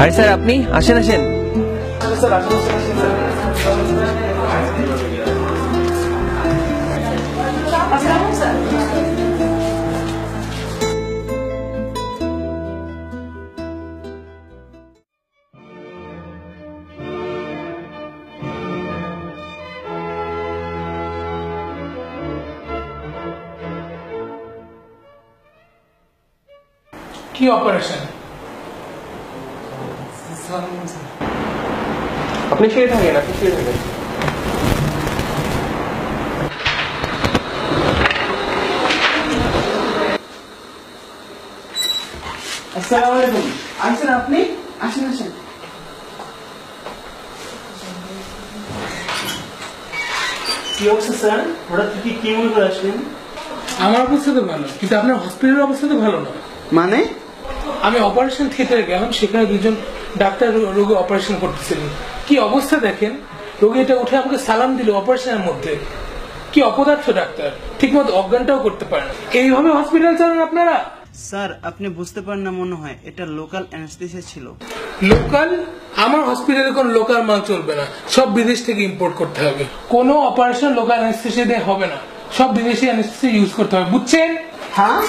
আরে স্যার আপনি আসেন আসেন। কি অপারেশন? আপনি শুয়ে থাকেন, আপনি শুয়ে থাকেন। আসসালামু আলাইকুম। আসেন আপনি, আসেন আসেন। কি অবস্থা স্যার? হঠাৎ থেকে কি মনে করে আসলেন? আমার অবস্থা তো ভালো, কিন্তু আপনার হসপিটালের অবস্থা তো ভালো না। মানে? আমি অপারেশন থিয়েটারে গেলাম, সেখানে দুজন ডাক্তার রোগী অপারেশন করতেছিলেন। কি অবস্থা দেখেন, রোগীটা উঠে আমাকে সালাম দিল অপারেশনের মধ্যে। কি অপদার্থ ডাক্তার, ঠিক মতো অজ্ঞানটাও করতে পারে না। এইভাবে হসপিটাল চালান আপনারা? স্যার আপনি বুঝতে পারেন না মনে হয়, এটা লোকাল অ্যানেস্থেসিয়া ছিল। লোকাল? আমার হসপিটালে কোনো লোকাল মাল চলবে না, সব বিদেশ থেকে ইম্পোর্ট করতে হবে। কোনো অপারেশন লোকাল অ্যানেস্থেসিয়া দিয়ে হবে না, সব বিদেশি অ্যানেস্থেসিয়া ইউজ করতে হবে, বুঝছেন? হ্যাঁ